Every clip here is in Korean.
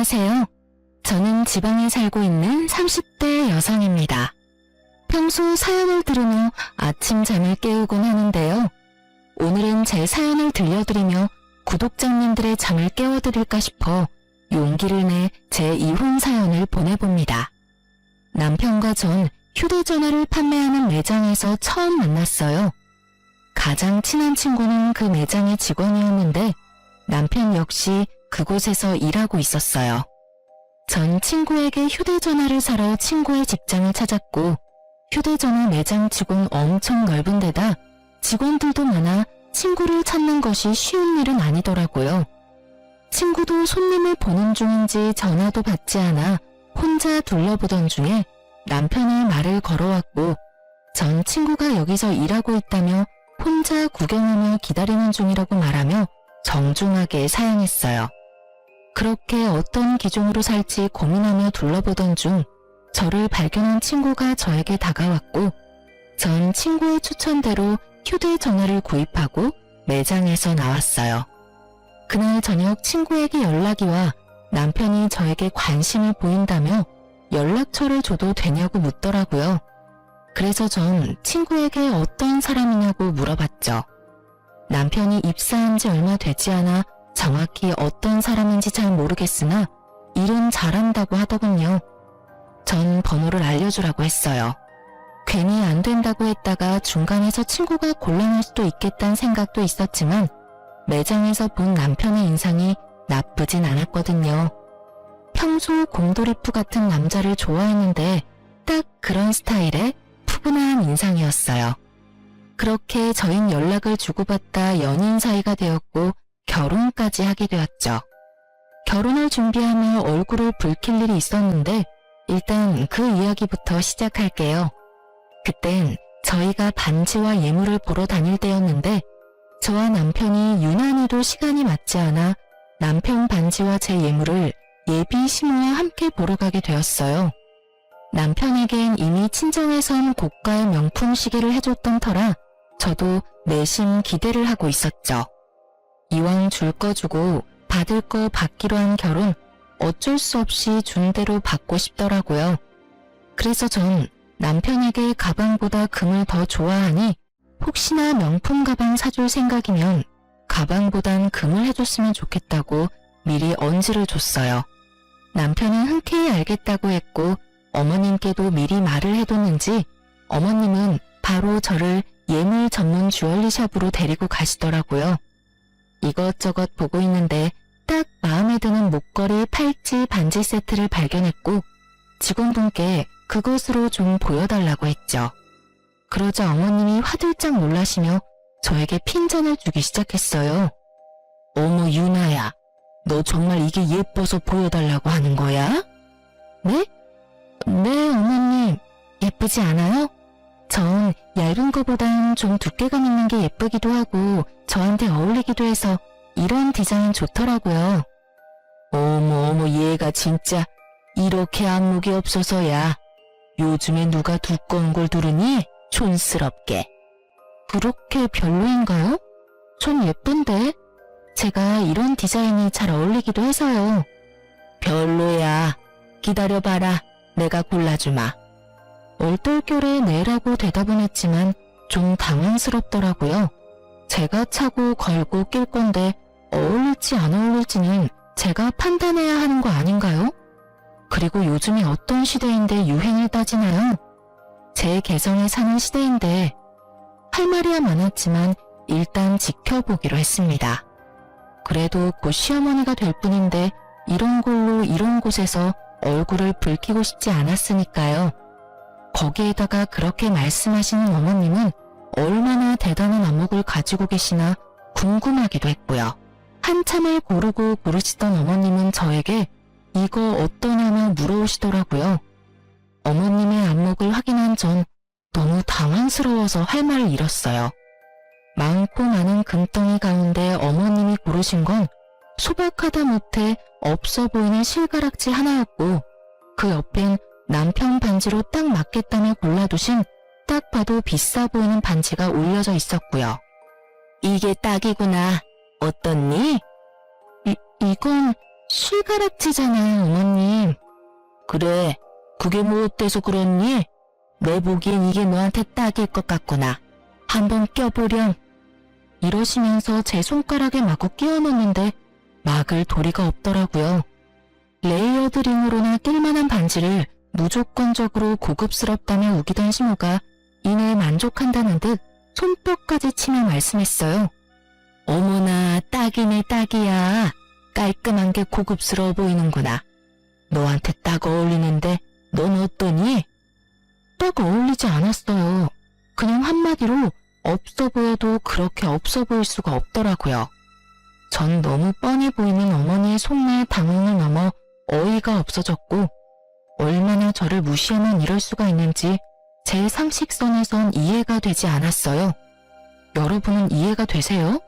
안녕하세요. 저는 지방에 살고 있는 30대 여성입니다. 평소 사연을 들으며 아침 잠을 깨우곤 하는데요. 오늘은 제 사연을 들려드리며 구독자님들의 잠을 깨워드릴까 싶어 용기를 내 제 이혼 사연을 보내봅니다. 남편과 전 휴대전화를 판매하는 매장에서 처음 만났어요. 가장 친한 친구는 그 매장의 직원이었는데 남편 역시 그곳에서 일하고 있었어요. 전 친구에게 휴대전화를 사러 친구의 직장을 찾았고 휴대전화 매장 치곤 엄청 넓은 데다 직원들도 많아 친구를 찾는 것이 쉬운 일은 아니더라고요. 친구도 손님을 보는 중인지 전화도 받지 않아 혼자 둘러보던 중에 남편이 말을 걸어왔고 전 친구가 여기서 일하고 있다며 혼자 구경하며 기다리는 중이라고 말하며 정중하게 사양했어요. 그렇게 어떤 기종으로 살지 고민하며 둘러보던 중 저를 발견한 친구가 저에게 다가왔고 전 친구의 추천대로 휴대전화를 구입하고 매장에서 나왔어요. 그날 저녁 친구에게 연락이 와 남편이 저에게 관심을 보인다며 연락처를 줘도 되냐고 묻더라고요. 그래서 전 친구에게 어떤 사람이냐고 물어봤죠. 남편이 입사한 지 얼마 되지 않아 정확히 어떤 사람인지 잘 모르겠으나 일은 잘한다고 하더군요. 전 번호를 알려주라고 했어요. 괜히 안 된다고 했다가 중간에서 친구가 곤란할 수도 있겠다는 생각도 있었지만 매장에서 본 남편의 인상이 나쁘진 않았거든요. 평소 곰돌이푸 같은 남자를 좋아했는데 딱 그런 스타일의 푸근한 인상이었어요. 그렇게 저흰 연락을 주고받다 연인 사이가 되었고 결혼까지 하게 되었죠. 결혼을 준비하며 얼굴을 붉힐 일이 있었는데 일단 그 이야기부터 시작할게요. 그땐 저희가 반지와 예물을 보러 다닐 때였는데 저와 남편이 유난히도 시간이 맞지 않아 남편 반지와 제 예물을 예비 신우와 함께 보러 가게 되었어요. 남편에겐 이미 친정에선 고가의 명품 시계를 해줬던 터라 저도 내심 기대를 하고 있었죠. 이왕 줄 거 주고 받을 거 받기로 한 결혼 어쩔 수 없이 준 대로 받고 싶더라고요. 그래서 전 남편에게 가방보다 금을 더 좋아하니 혹시나 명품 가방 사줄 생각이면 가방보단 금을 해줬으면 좋겠다고 미리 언지를 줬어요. 남편은 흔쾌히 알겠다고 했고 어머님께도 미리 말을 해뒀는지 어머님은 바로 저를 예물 전문 주얼리샵으로 데리고 가시더라고요. 이것저것 보고 있는데 딱 마음에 드는 목걸이, 팔찌, 반지 세트를 발견했고 직원분께 그것으로 좀 보여달라고 했죠. 그러자 어머님이 화들짝 놀라시며 저에게 핀잔을 주기 시작했어요. 어머 유나야, 너 정말 이게 예뻐서 보여달라고 하는 거야? 네? 네 어머님, 예쁘지 않아요? 전 얇은 거보단 좀 두께감 있는 게 예쁘기도 하고 저한테 어울리기도 해서 이런 디자인 좋더라고요. 어머 얘가 진짜 이렇게 안목이 없어서야. 요즘에 누가 두꺼운 걸 두르니? 촌스럽게. 그렇게 별로인가요? 전 예쁜데. 제가 이런 디자인이 잘 어울리기도 해서요. 별로야. 기다려봐라. 내가 골라주마. 얼떨결에 네라고 대답은 했지만 좀 당황스럽더라고요. 제가 차고 걸고 낄 건데 어울릴지 안 어울릴지는 제가 판단해야 하는 거 아닌가요? 그리고 요즘이 어떤 시대인데 유행을 따지나요? 제 개성에 사는 시대인데 할 말이야 많았지만 일단 지켜보기로 했습니다. 그래도 곧 시어머니가 될 뿐인데 이런 걸로 이런 곳에서 얼굴을 붉히고 싶지 않았으니까요. 거기에다가 그렇게 말씀하시는 어머님은 얼마나 대단한 안목을 가지고 계시나 궁금하기도 했고요. 한참을 고르시던 어머님은 저에게 이거 어떠냐며 물어오시더라고요. 어머님의 안목을 확인한 전 너무 당황스러워서 할 말을 잃었어요. 많고 많은 금덩이 가운데 어머님이 고르신 건 소박하다 못해 없어 보이는 실가락지 하나였고 그 옆엔 남편 반지로 딱 맞겠다며 골라두신 딱 봐도 비싸 보이는 반지가 올려져 있었고요. 이게 딱이구나. 어떻니? 이건 실가락지잖아요, 어머님. 그래, 그게 뭐 어때서 그렇니? 내 보기엔 이게 너한테 딱일 것 같구나. 한번 껴보렴. 이러시면서 제 손가락에 마구 끼워 넣는데 막을 도리가 없더라고요. 레이어드 링으로나 낄만한 반지를 무조건적으로 고급스럽다며 우기던 신우가 이내 만족한다는 듯 손뼉까지 치며 말씀했어요. 어머나, 딱이네, 딱이야. 깔끔한 게 고급스러워 보이는구나. 너한테 딱 어울리는데 넌 어떠니? 딱 어울리지 않았어요. 그냥 한마디로 없어 보여도 그렇게 없어 보일 수가 없더라고요. 전 너무 뻔히 보이는 어머니의 속내의 당황을 넘어 어이가 없어졌고 얼마나 저를 무시하면 이럴 수가 있는지 제 상식선에선 이해가 되지 않았어요. 여러분은 이해가 되세요?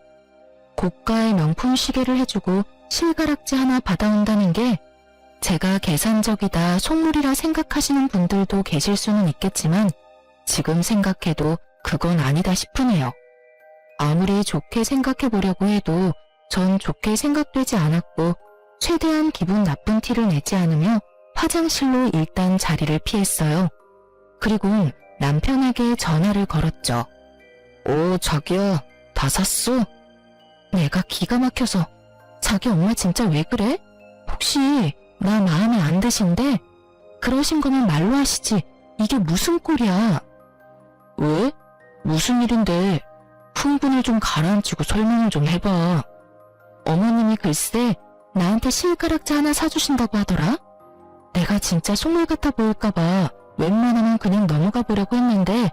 고가의 명품 시계를 해주고 실가락지 하나 받아온다는 게 제가 계산적이다, 속물이라 생각하시는 분들도 계실 수는 있겠지만 지금 생각해도 그건 아니다 싶으네요. 아무리 좋게 생각해 보려고 해도 전 좋게 생각되지 않았고 최대한 기분 나쁜 티를 내지 않으며 화장실로 일단 자리를 피했어요. 그리고 남편에게 전화를 걸었죠. 자기야, 다 샀어? 내가 기가 막혀서 자기 엄마 진짜 왜 그래? 혹시 나 마음에 안 드신데? 그러신 거면 말로 하시지. 이게 무슨 꼴이야? 왜? 무슨 일인데? 흥분을 좀 가라앉히고 설명을 좀 해봐. 어머님이 글쎄 나한테 실가락지 하나 사주신다고 하더라? 내가 진짜 속물 같아 보일까봐 웬만하면 그냥 넘어가 보려고 했는데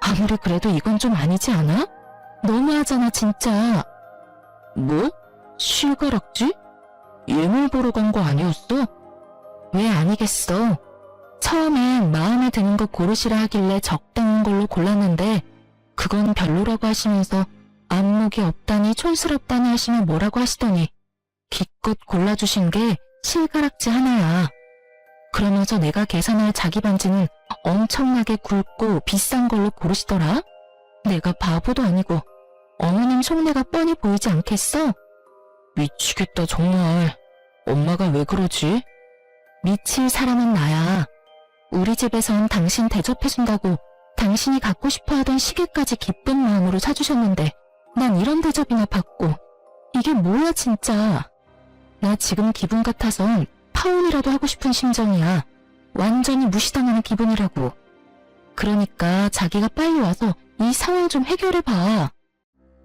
아무리 그래도 이건 좀 아니지 않아? 너무하잖아 진짜. 뭐? 실가락지? 예물 보러 간 거 아니었어? 왜 아니겠어. 처음엔 마음에 드는 거 고르시라 하길래 적당한 걸로 골랐는데 그건 별로라고 하시면서 안목이 없다니 촌스럽다니 하시면 뭐라고 하시더니 기껏 골라주신 게 실가락지 하나야. 그러면서 내가 계산할 자기 반지는 엄청나게 굵고 비싼 걸로 고르시더라? 내가 바보도 아니고 어머님 속내가 뻔히 보이지 않겠어? 미치겠다 정말. 엄마가 왜 그러지? 미칠 사람은 나야. 우리 집에선 당신 대접해준다고 당신이 갖고 싶어하던 시계까지 기쁜 마음으로 사주셨는데 난 이런 대접이나 받고 이게 뭐야 진짜. 나 지금 기분 같아선 파혼이라도 하고 싶은 심정이야. 완전히 무시당하는 기분이라고. 그러니까 자기가 빨리 와서 이 상황 좀 해결해봐.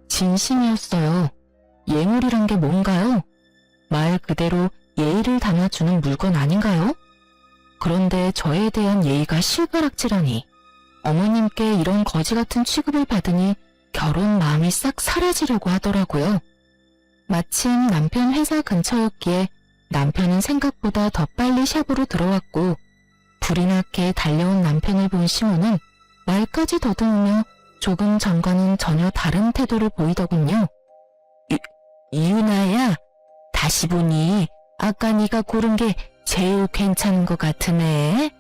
진심이었어요. 예물이란 게 뭔가요? 말 그대로 예의를 담아주는 물건 아닌가요? 그런데 저에 대한 예의가 실가락지라니. 어머님께 이런 거지 같은 취급을 받으니 결혼 마음이 싹 사라지려고 하더라고요. 마침 남편 회사 근처였기에 남편은 생각보다 더 빨리 샵으로 들어왔고 불이 나게 달려온 남편을 본 시모는 말까지 더듬으며 조금 전과는 전혀 다른 태도를 보이더군요. 이윤아야, 다시 보니 아까 네가 고른 게 제일 괜찮은 것 같으네.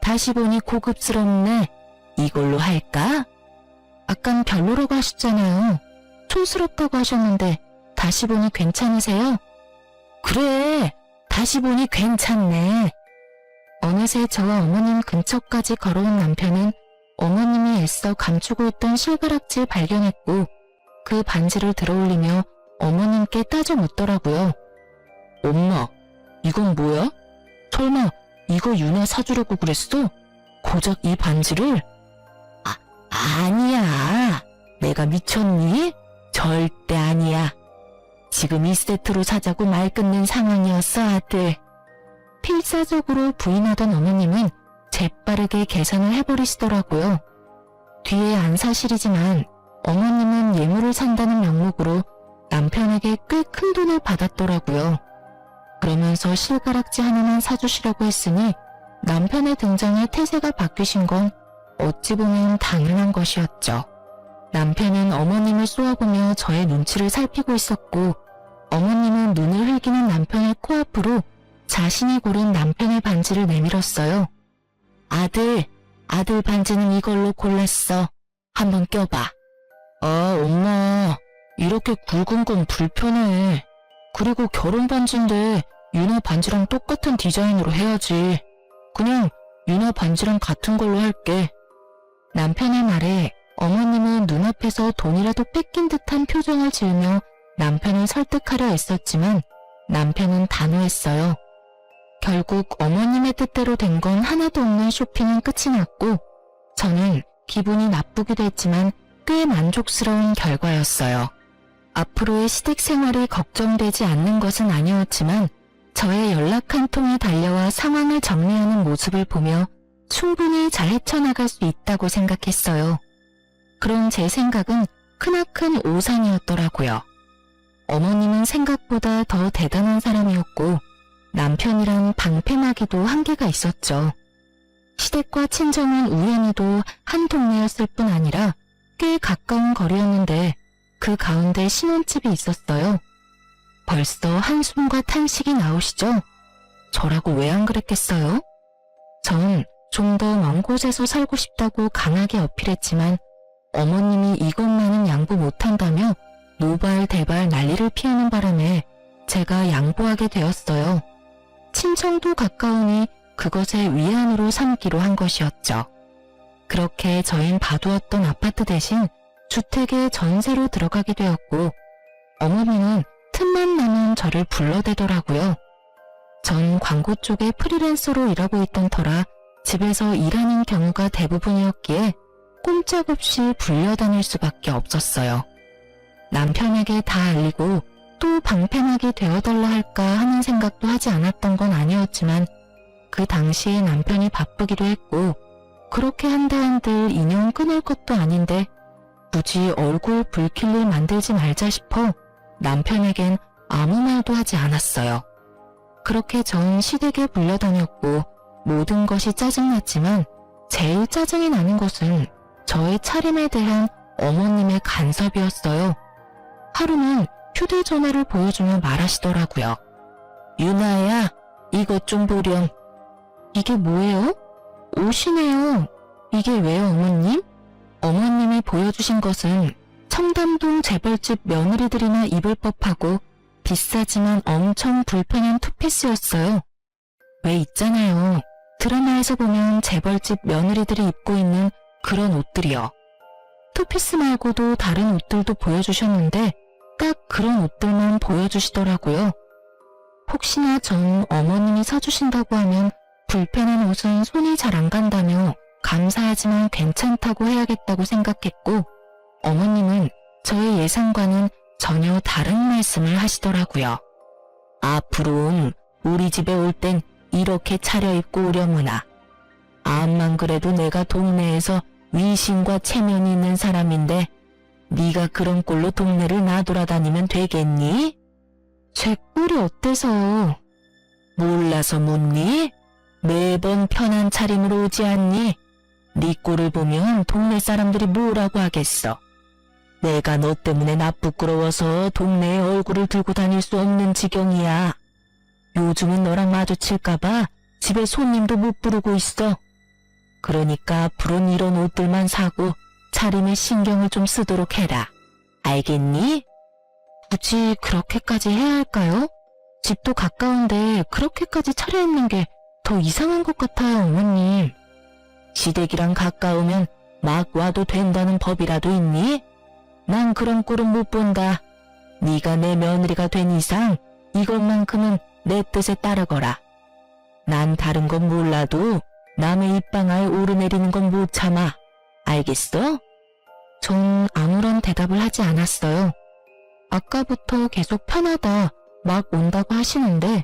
다시 보니 고급스럽네. 이걸로 할까? 아깐 별로라고 하셨잖아요. 촌스럽다고 하셨는데 다시 보니 괜찮으세요? 그래, 다시 보니 괜찮네. 어느새 저와 어머님 근처까지 걸어온 남편은 어머님이 애써 감추고 있던 실가락지를 발견했고 그 반지를 들어올리며 어머님께 따져 묻더라고요. 엄마, 이건 뭐야? 설마 이거 유나 사주려고 그랬어? 고작 이 반지를? 아니야. 내가 미쳤니? 절대 아니야. 지금 이 세트로 사자고 말 끊는 상황이었어, 아들. 필사적으로 부인하던 어머님은 재빠르게 계산을 해버리시더라고요. 뒤에 안 사실이지만 어머님은 예물을 산다는 명목으로 남편에게 꽤 큰 돈을 받았더라고요. 그러면서 실가락지 하나만 사주시라고 했으니 남편의 등장에 태세가 바뀌신 건 어찌 보면 당연한 것이었죠. 남편은 어머님을 쏘아보며 저의 눈치를 살피고 있었고 어머님은 눈을 흘기는 남편의 코앞으로 자신이 고른 남편의 반지를 내밀었어요. 아들 반지는 이걸로 골랐어. 한번 껴봐. 엄마, 이렇게 굵은 건 불편해. 그리고 결혼 반지인데 유나 반지랑 똑같은 디자인으로 해야지. 그냥 유나 반지랑 같은 걸로 할게. 남편의 말에 어머님은 눈앞에서 돈이라도 뺏긴 듯한 표정을 지으며 남편을 설득하려 애썼지만 남편은 단호했어요. 결국 어머님의 뜻대로 된 건 하나도 없는 쇼핑은 끝이 났고 저는 기분이 나쁘기도 했지만 꽤 만족스러운 결과였어요. 앞으로의 시댁 생활이 걱정되지 않는 것은 아니었지만 저의 연락 한 통에 달려와 상황을 정리하는 모습을 보며 충분히 잘 헤쳐나갈 수 있다고 생각했어요. 그런 제 생각은 크나큰 오산이었더라고요. 어머님은 생각보다 더 대단한 사람이었고 남편이란 방패막이도 한계가 있었죠. 시댁과 친정은 우연히도 한 동네였을 뿐 아니라 꽤 가까운 거리였는데 그 가운데 신혼집이 있었어요. 벌써 한숨과 탄식이 나오시죠? 저라고 왜 안 그랬겠어요? 전 좀 더 먼 곳에서 살고 싶다고 강하게 어필했지만 어머님이 이것만은 양보 못한다며 노발대발 난리를 피우는 바람에 제가 양보하게 되었어요. 친정도 가까우니 그것의 위안으로 삼기로 한 것이었죠. 그렇게 저흰 봐두었던 아파트 대신 주택에 전세로 들어가게 되었고 어머니는 틈만 나면 저를 불러대더라고요. 전 광고 쪽에 프리랜서로 일하고 있던 터라 집에서 일하는 경우가 대부분이었기에 꼼짝없이 불려다닐 수밖에 없었어요. 남편에게 다 알리고 또 방패막이 되어달라 할까 하는 생각도 하지 않았던 건 아니었지만 그 당시에 남편이 바쁘기도 했고 그렇게 한들 인연 끊을 것도 아닌데 굳이 얼굴 붉힐 일 만들지 말자 싶어 남편에겐 아무 말도 하지 않았어요. 그렇게 전 시댁에 불려다녔고 모든 것이 짜증났지만 제일 짜증이 나는 것은 저의 차림에 대한 어머님의 간섭이었어요. 하루는 휴대전화를 보여주며 말하시더라고요. 유나야, 이것 좀 보렴. 이게 뭐예요? 옷이네요. 이게 왜요, 어머님? 어머님이 보여주신 것은 청담동 재벌집 며느리들이나 입을 법하고 비싸지만 엄청 불편한 투피스였어요. 왜 있잖아요. 드라마에서 보면 재벌집 며느리들이 입고 있는 그런 옷들이요. 투피스 말고도 다른 옷들도 보여주셨는데 딱 그런 옷들만 보여주시더라고요. 혹시나 전 어머님이 사주신다고 하면 불편한 옷은 손이 잘 안 간다며 감사하지만 괜찮다고 해야겠다고 생각했고 어머님은 저의 예상과는 전혀 다른 말씀을 하시더라고요. 앞으로는 우리 집에 올 땐 이렇게 차려입고 오려무나. 암만 그래도 내가 동네에서 위신과 체면이 있는 사람인데 네가 그런 꼴로 동네를 나돌아다니면 되겠니? 제 꼴이 어때서? 몰라서 묻니? 매번 편한 차림으로 오지 않니? 네 꼴을 보면 동네 사람들이 뭐라고 하겠어. 내가 너 때문에 나 부끄러워서 동네에 얼굴을 들고 다닐 수 없는 지경이야. 요즘은 너랑 마주칠까봐 집에 손님도 못 부르고 있어. 그러니까 앞으로는 이런 옷들만 사고 차림에 신경을 좀 쓰도록 해라. 알겠니? 굳이 그렇게까지 해야 할까요? 집도 가까운데 그렇게까지 차려입는 게 더 이상한 것 같아요, 어머님. 시댁이랑 가까우면 막 와도 된다는 법이라도 있니? 난 그런 꼴은 못 본다. 네가 내 며느리가 된 이상 이것만큼은 내 뜻에 따르거라. 난 다른 건 몰라도 남의 입방아에 오르내리는 건 못 참아. 알겠어? 전 아무런 대답을 하지 않았어요. 아까부터 계속 편하다, 막 온다고 하시는데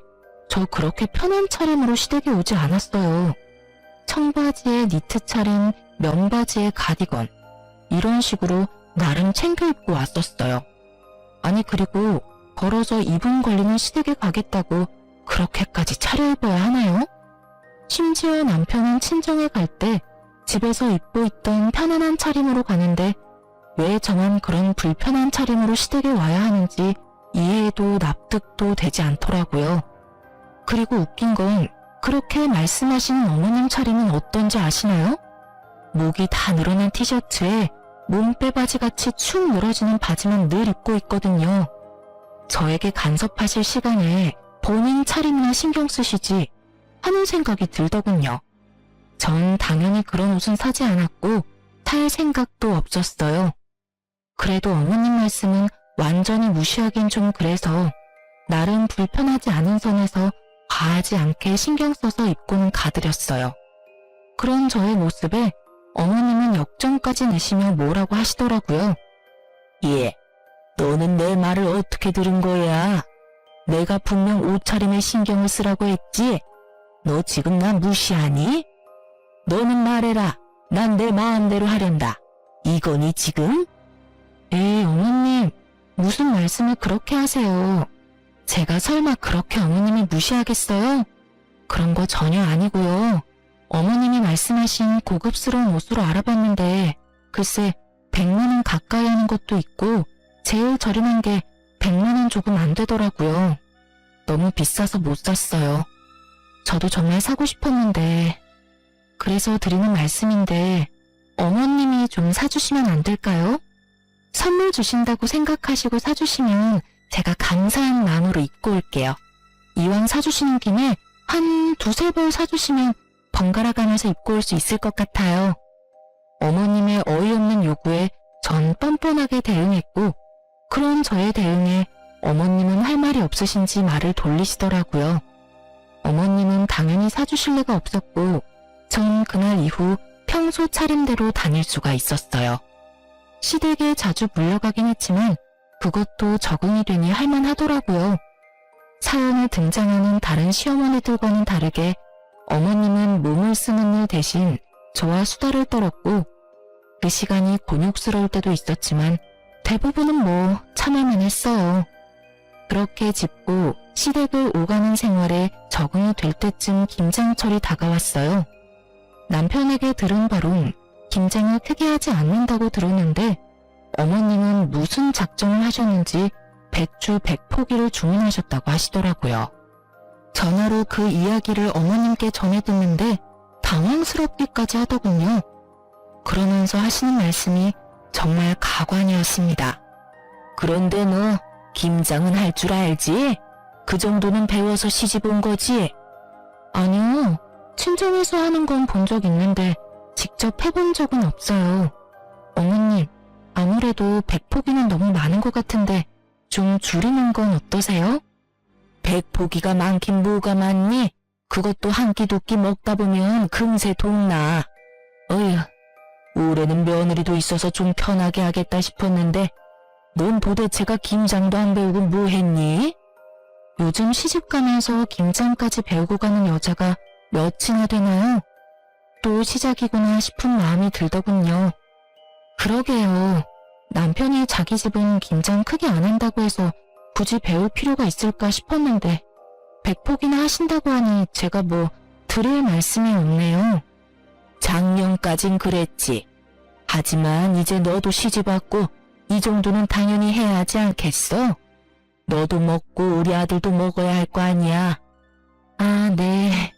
저 그렇게 편한 차림으로 시댁에 오지 않았어요. 청바지에 니트 차림, 면바지에 가디건 이런 식으로 나름 챙겨 입고 왔었어요. 아니 그리고 걸어서 2분 걸리는 시댁에 가겠다고 그렇게까지 차려입어야 하나요? 심지어 남편은 친정에 갈 때 집에서 입고 있던 편안한 차림으로 가는데 왜 저만 그런 불편한 차림으로 시댁에 와야 하는지 이해도 납득도 되지 않더라고요. 그리고 웃긴 건 그렇게 말씀하시는 어머님 차림은 어떤지 아시나요? 목이 다 늘어난 티셔츠에 몸빼바지같이 축 늘어지는 바지만 늘 입고 있거든요. 저에게 간섭하실 시간에 본인 차림이나 신경 쓰시지 하는 생각이 들더군요. 전 당연히 그런 옷은 사지 않았고 살 생각도 없었어요. 그래도 어머님 말씀은 완전히 무시하긴 좀 그래서 나름 불편하지 않은 선에서 과하지 않게 신경 써서 입고는 가드렸어요. 그런 저의 모습에 어머님은 역정까지 내시며 뭐라고 하시더라고요. 예, 너는 내 말을 어떻게 들은 거야? 내가 분명 옷차림에 신경을 쓰라고 했지? 너 지금 나 무시하니? 너는 말해라. 난 내 마음대로 하련다. 이거니 지금? 에이, 어머님, 무슨 말씀을 그렇게 하세요. 제가 설마 그렇게 어머님을 무시하겠어요? 그런 거 전혀 아니고요. 어머님이 말씀하신 고급스러운 옷으로 알아봤는데 글쎄 100만 원 가까이 하는 것도 있고 제일 저렴한 게 100만 원 조금 안 되더라고요. 너무 비싸서 못 샀어요. 저도 정말 사고 싶었는데 그래서 드리는 말씀인데 어머님이 좀 사주시면 안 될까요? 선물 주신다고 생각하시고 사주시면 제가 감사한 마음으로 입고 올게요. 이왕 사주시는 김에 한 두세 벌 사주시면 번갈아 가면서 입고 올 수 있을 것 같아요. 어머님의 어이없는 요구에 전 뻔뻔하게 대응했고 그런 저의 대응에 어머님은 할 말이 없으신지 말을 돌리시더라고요. 어머님은 당연히 사주실 리가 없었고 전 그날 이후 평소 차림대로 다닐 수가 있었어요. 시댁에 자주 물려가긴 했지만 그것도 적응이 되니 할만하더라고요. 사연에 등장하는 다른 시어머니들과는 다르게 어머님은 몸을 쓰는 일 대신 저와 수다를 떨었고 그 시간이 곤욕스러울 때도 있었지만 대부분은 뭐 참을만 했어요. 그렇게 짚고 시댁을 오가는 생활에 적응이 될 때쯤 김장철이 다가왔어요. 남편에게 들은 바론 김장을 크게 하지 않는다고 들었는데 어머님은 무슨 작정을 하셨는지 배추 100포기를 주문하셨다고 하시더라고요. 전화로 그 이야기를 어머님께 전해 듣는데 당황스럽기까지 하더군요. 그러면서 하시는 말씀이 정말 가관이었습니다. 그런데 너 김장은 할 줄 알지? 그 정도는 배워서 시집 온 거지? 아니요. 친정에서 하는 건 본 적 있는데 직접 해본 적은 없어요. 어머님, 아무래도 100포기는 너무 많은 것 같은데 좀 줄이는 건 어떠세요? 100포기가 많긴 뭐가 많니? 그것도 한 끼 두 끼 먹다 보면 금세 돈나. 어휴, 올해는 며느리도 있어서 좀 편하게 하겠다 싶었는데 넌 도대체가 김장도 안 배우고 뭐 했니? 요즘 시집가면서 김장까지 배우고 가는 여자가 몇이나 되나요? 또 시작이구나 싶은 마음이 들더군요. 그러게요. 남편이 자기 집은 김장 크게 안 한다고 해서 굳이 배울 필요가 있을까 싶었는데 100포기나 하신다고 하니 제가 뭐 드릴 말씀이 없네요. 작년까진 그랬지. 하지만 이제 너도 시집 왔고 이 정도는 당연히 해야 하지 않겠어? 너도 먹고 우리 아들도 먹어야 할 거 아니야. 아, 네.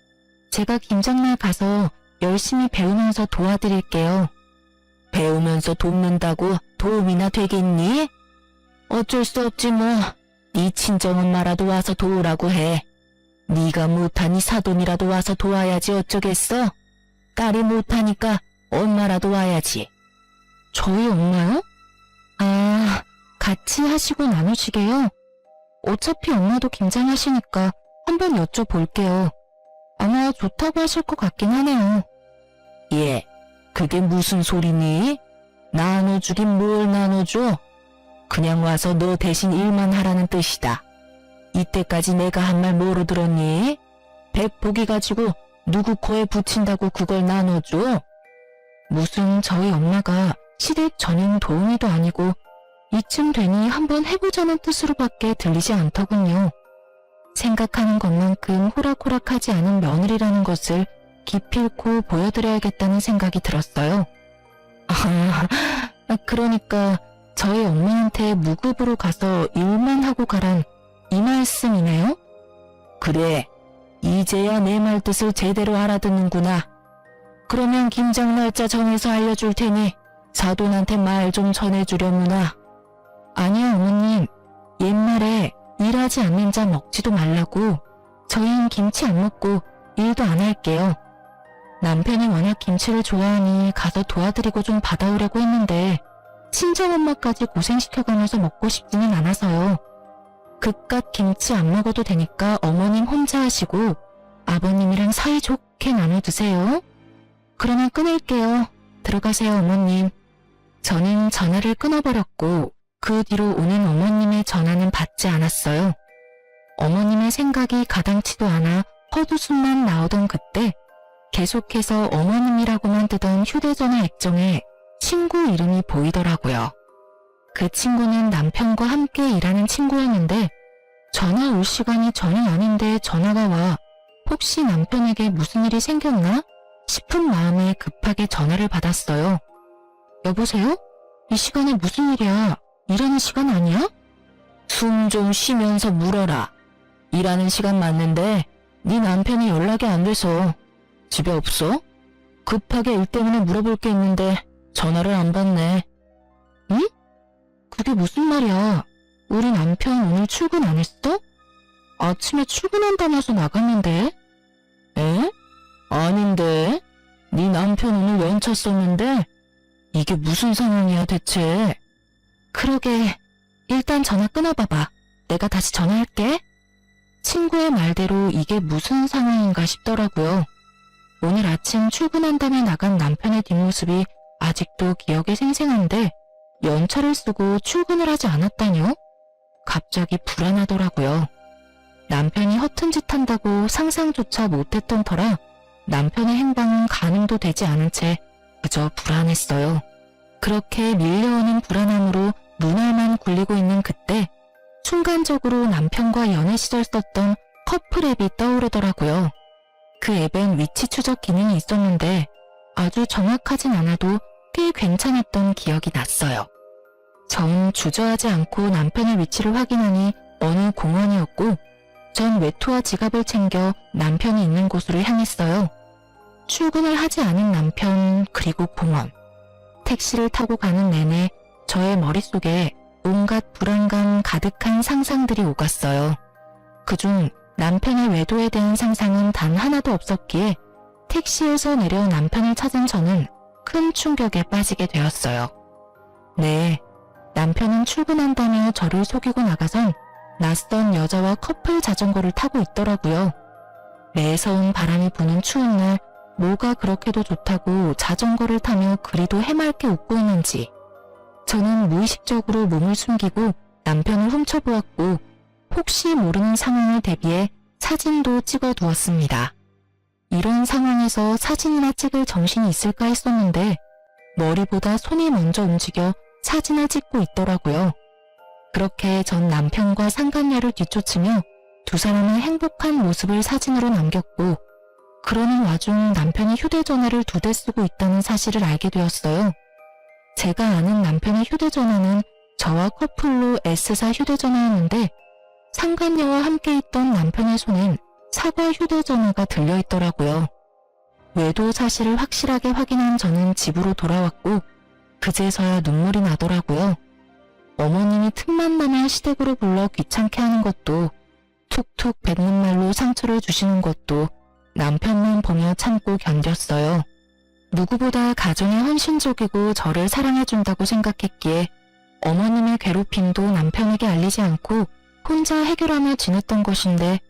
제가 김장날 가서 열심히 배우면서 도와드릴게요. 배우면서 돕는다고 도움이나 되겠니? 어쩔 수 없지 뭐. 네 친정엄마라도 와서 도우라고 해. 네가 못하니 사돈이라도 와서 도와야지 어쩌겠어? 딸이 못하니까 엄마라도 와야지. 저희 엄마요? 아, 같이 하시고 나누시게요? 어차피 엄마도 김장하시니까 한번 여쭤볼게요. 아마 좋다고 하실 것 같긴 하네요. 예, 그게 무슨 소리니? 나눠주긴 뭘 나눠줘? 그냥 와서 너 대신 일만 하라는 뜻이다. 이때까지 내가 한 말 뭐로 들었니? 100포기 가지고 누구 코에 붙인다고 그걸 나눠줘? 무슨 저희 엄마가 시댁 전용 도우미도 아니고 이쯤 되니 한번 해보자는 뜻으로밖에 들리지 않더군요. 생각하는 것만큼 호락호락하지 않은 며느리라는 것을 기필코 보여드려야겠다는 생각이 들었어요. 그러니까 저희 엄마한테 무급으로 가서 일만 하고 가란 이 말씀이네요? 그래, 이제야 내 말 뜻을 제대로 알아듣는구나. 그러면 김장 날짜 정해서 알려줄 테니 사돈한테 말 좀 전해주려무나. 아니요, 어머님. 옛말에 일하지 않는 자 먹지도 말라고. 저희는 김치 안 먹고 일도 안 할게요. 남편이 워낙 김치를 좋아하니 가서 도와드리고 좀 받아오려고 했는데 친정엄마까지 고생시켜가면서 먹고 싶지는 않아서요. 그깟 김치 안 먹어도 되니까 어머님 혼자 하시고 아버님이랑 사이좋게 나눠 드세요. 그러면 끊을게요. 들어가세요, 어머님. 저는 전화를 끊어버렸고 그 뒤로 오는 어머님의 전화는 받지 않았어요. 어머님의 생각이 가당치도 않아 헛웃음만 나오던 그때 계속해서 어머님이라고만 뜨던 휴대전화 액정에 친구 이름이 보이더라고요. 그 친구는 남편과 함께 일하는 친구였는데 전화 올 시간이 전혀 아닌데 전화가 와 혹시 남편에게 무슨 일이 생겼나 싶은 마음에 급하게 전화를 받았어요. 여보세요? 이 시간에 무슨 일이야? 일하는 시간 아니야? 숨 좀 쉬면서 물어라. 일하는 시간 맞는데 네 남편이 연락이 안 돼서. 집에 없어? 급하게 일 때문에 물어볼 게 있는데 전화를 안 받네. 응? 그게 무슨 말이야? 우리 남편 오늘 출근 안 했어? 아침에 출근한다면서 나갔는데? 에? 아닌데? 네 남편 오늘 연차 썼는데? 이게 무슨 상황이야 대체? 그러게, 일단 전화 끊어봐봐. 내가 다시 전화할게. 친구의 말대로 이게 무슨 상황인가 싶더라고요. 오늘 아침 출근한다며 나간 남편의 뒷모습이 아직도 기억에 생생한데 연차를 쓰고 출근을 하지 않았다뇨? 갑자기 불안하더라고요. 남편이 허튼 짓 한다고 상상조차 못했던 터라 남편의 행방은 가늠도 되지 않은 채 그저 불안했어요. 그렇게 밀려오는 불안함으로 눈알만 굴리고 있는 그때 순간적으로 남편과 연애 시절 썼던 커플 앱이 떠오르더라고요. 그 앱엔 위치 추적 기능이 있었는데 아주 정확하진 않아도 꽤 괜찮았던 기억이 났어요. 전 주저하지 않고 남편의 위치를 확인하니 어느 공원이었고 전 외투와 지갑을 챙겨 남편이 있는 곳으로 향했어요. 출근을 하지 않은 남편 그리고 공원. 택시를 타고 가는 내내 저의 머릿속에 온갖 불안감 가득한 상상들이 오갔어요. 그중 남편의 외도에 대한 상상은 단 하나도 없었기에 택시에서 내려 남편을 찾은 저는 큰 충격에 빠지게 되었어요. 네, 남편은 출근한다며 저를 속이고 나가선 낯선 여자와 커플 자전거를 타고 있더라고요. 매서운 바람이 부는 추운 날 뭐가 그렇게도 좋다고 자전거를 타며 그리도 해맑게 웃고 있는지 저는 무의식적으로 몸을 숨기고 남편을 훔쳐보았고 혹시 모르는 상황을 대비해 사진도 찍어두었습니다. 이런 상황에서 사진이나 찍을 정신이 있을까 했었는데 머리보다 손이 먼저 움직여 사진을 찍고 있더라고요. 그렇게 전 남편과 상간녀를 뒤쫓으며 두 사람의 행복한 모습을 사진으로 남겼고 그러는 와중 남편이 휴대전화를 2대 쓰고 있다는 사실을 알게 되었어요. 제가 아는 남편의 휴대전화는 저와 커플로 S사 휴대전화였는데 상간녀와 함께 있던 남편의 손엔 사과 휴대전화가 들려있더라고요. 외도 사실을 확실하게 확인한 저는 집으로 돌아왔고 그제서야 눈물이 나더라고요. 어머님이 틈만 나면 시댁으로 불러 귀찮게 하는 것도 툭툭 뱉는 말로 상처를 주시는 것도 남편만 보며 참고 견뎠어요. 누구보다 가정에 헌신적이고 저를 사랑해준다고 생각했기에 어머님의 괴롭힘도 남편에게 알리지 않고 혼자 해결하며 지냈던 것인데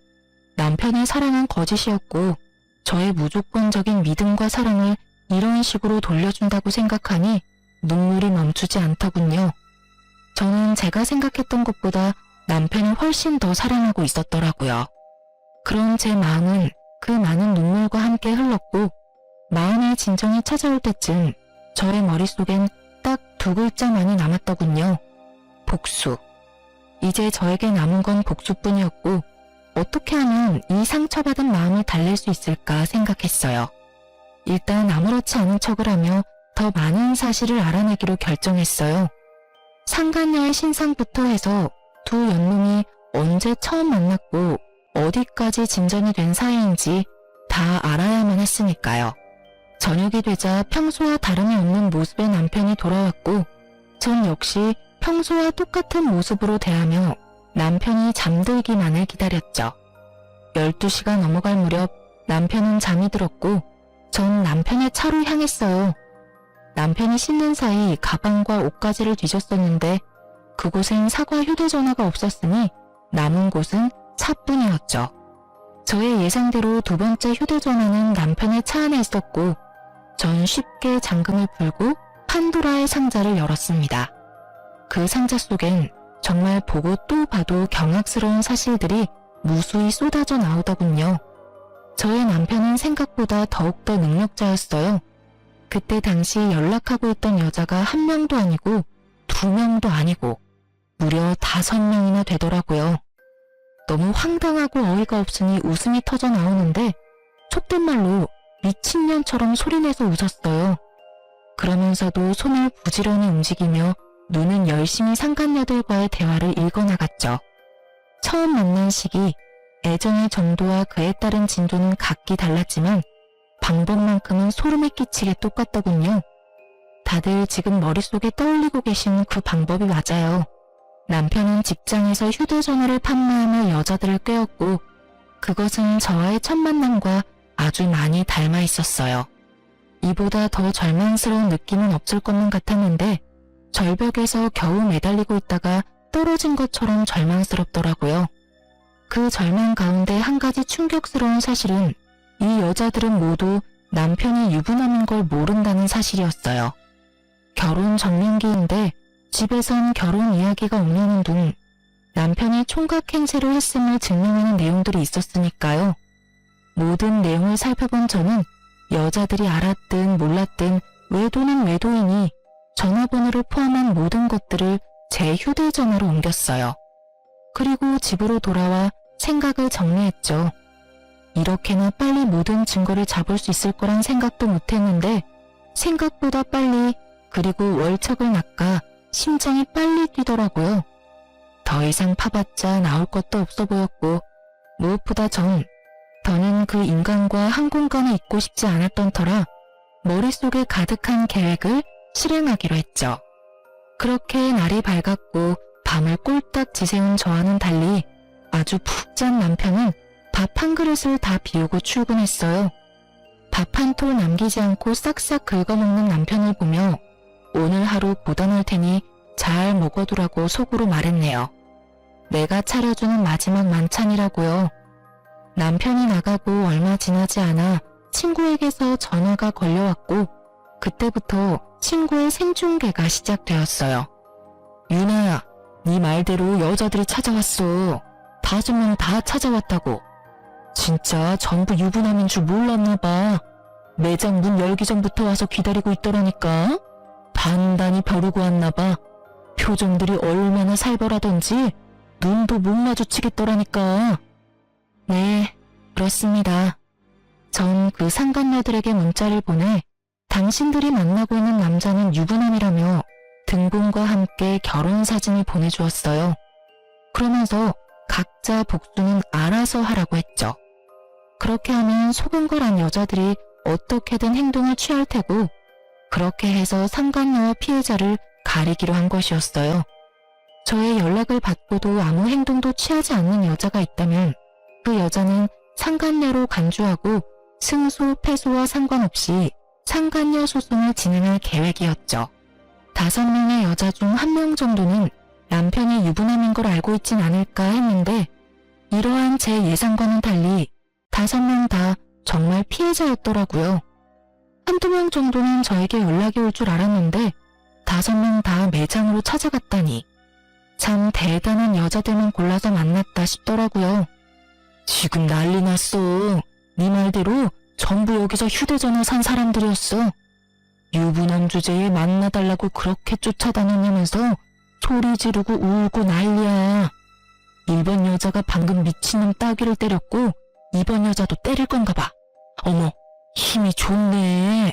남편의 사랑은 거짓이었고 저의 무조건적인 믿음과 사랑을 이런 식으로 돌려준다고 생각하니 눈물이 멈추지 않더군요. 저는 제가 생각했던 것보다 남편을 훨씬 더 사랑하고 있었더라고요. 그런 제 마음은 그 많은 눈물과 함께 흘렀고 마음의 진정이 찾아올 때쯤 저의 머릿속엔 딱 2글자만이 남았더군요. 복수. 이제 저에게 남은 건 복수뿐이었고 어떻게 하면 이 상처받은 마음을 달랠 수 있을까 생각했어요. 일단 아무렇지 않은 척을 하며 더 많은 사실을 알아내기로 결정했어요. 상간녀의 신상부터 해서 두 연놈이 언제 처음 만났고 어디까지 진전이 된 사이인지 다 알아야만 했으니까요. 저녁이 되자 평소와 다름이 없는 모습의 남편이 돌아왔고 전 역시 평소와 똑같은 모습으로 대하며 남편이 잠들기만을 기다렸죠. 12시가 넘어갈 무렵 남편은 잠이 들었고 전 남편의 차로 향했어요. 남편이 씻는 사이 가방과 옷가지를 뒤졌었는데 그곳엔 사과 휴대전화가 없었으니 남은 곳은 차뿐이었죠. 저의 예상대로 두 번째 휴대전화는 남편의 차 안에 있었고 전 쉽게 잠금을 풀고 판도라의 상자를 열었습니다. 그 상자 속엔 정말 보고 또 봐도 경악스러운 사실들이 무수히 쏟아져 나오더군요. 저의 남편은 생각보다 더욱더 능력자였어요. 그때 당시 연락하고 있던 여자가 한 명도 아니고 2명도 아니고 무려 5명이나 되더라고요. 너무 황당하고 어이가 없으니 웃음이 터져 나오는데 속된 말로 미친년처럼 소리내서 웃었어요. 그러면서도 손을 부지런히 움직이며 눈은 열심히 상간녀들과의 대화를 읽어나갔죠. 처음 만난 시기, 애정의 정도와 그에 따른 진도는 각기 달랐지만 방법만큼은 소름이 끼치게 똑같더군요. 다들 지금 머릿속에 떠올리고 계신 그 방법이 맞아요. 남편은 직장에서 휴대전화를 판매하며 여자들을 꿰었고 그것은 저와의 첫 만남과 아주 많이 닮아 있었어요. 이보다 더 절망스러운 느낌은 없을 것만 같았는데 절벽에서 겨우 매달리고 있다가 떨어진 것처럼 절망스럽더라고요. 그 절망 가운데 한 가지 충격스러운 사실은 이 여자들은 모두 남편이 유부남인 걸 모른다는 사실이었어요. 결혼 정년기인데 집에선 결혼 이야기가 없냐는 둥 남편이 총각 행세를 했음을 증명하는 내용들이 있었으니까요. 모든 내용을 살펴본 저는 여자들이 알았든 몰랐든 외도는 외도이니 전화번호를 포함한 모든 것들을 제 휴대전화로 옮겼어요. 그리고 집으로 돌아와 생각을 정리했죠. 이렇게나 빨리 모든 증거를 잡을 수 있을 거란 생각도 못했는데 생각보다 빨리 그리고 월척을 낚아 심장이 빨리 뛰더라고요. 더 이상 파봤자 나올 것도 없어 보였고 무엇보다 더는 그 인간과 한 공간에 있고 싶지 않았던 터라 머릿속에 가득한 계획을 실행하기로 했죠. 그렇게 날이 밝았고 밤을 꼴딱 지새운 저와는 달리 아주 푹 잔 남편은 밥 한 그릇을 다 비우고 출근했어요. 밥 한 톨 남기지 않고 싹싹 긁어먹는 남편을 보며 오늘 하루 고단할 테니 잘 먹어두라고 속으로 말했네요. 내가 차려주는 마지막 만찬이라고요. 남편이 나가고 얼마 지나지 않아 친구에게서 전화가 걸려왔고 그때부터 친구의 생중계가 시작되었어요. 유나야, 네 말대로 여자들이 찾아왔어. 5명 다 찾아왔다고. 진짜 전부 유부남인 줄 몰랐나 봐. 매장 문 열기 전부터 와서 기다리고 있더라니까. 단단히 벼르고 왔나 봐. 표정들이 얼마나 살벌하던지 눈도 못 마주치겠더라니까. 네, 그렇습니다. 전 그 상간녀들에게 문자를 보내 당신들이 만나고 있는 남자는 유부남이라며 등본과 함께 결혼 사진을 보내주었어요. 그러면서 각자 복수는 알아서 하라고 했죠. 그렇게 하면 속은 걸 안 여자들이 어떻게든 행동을 취할 테고 그렇게 해서 상간녀와 피해자를 가리기로 한 것이었어요. 저의 연락을 받고도 아무 행동도 취하지 않는 여자가 있다면 그 여자는 상간녀로 간주하고 승소, 패소와 상관없이 상간녀 소송을 진행할 계획이었죠. 5명의 여자 중 1명 정도는 남편이 유부남인 걸 알고 있진 않을까 했는데 이러한 제 예상과는 달리 5명 다 정말 피해자였더라고요. 1~2명 정도는 저에게 연락이 올 줄 알았는데 5명 다 매장으로 찾아갔다니 참 대단한 여자들만 골라서 만났다 싶더라고요. 지금 난리 났어. 네 말대로 전부 여기서 휴대전화 산 사람들이었어. 유부남 주제에 만나달라고 그렇게 쫓아다녔냐면서 소리 지르고 울고 난리야. 1번 여자가 방금 미친놈 따귀를 때렸고 2번 여자도 때릴 건가 봐. 어머, 힘이 좋네.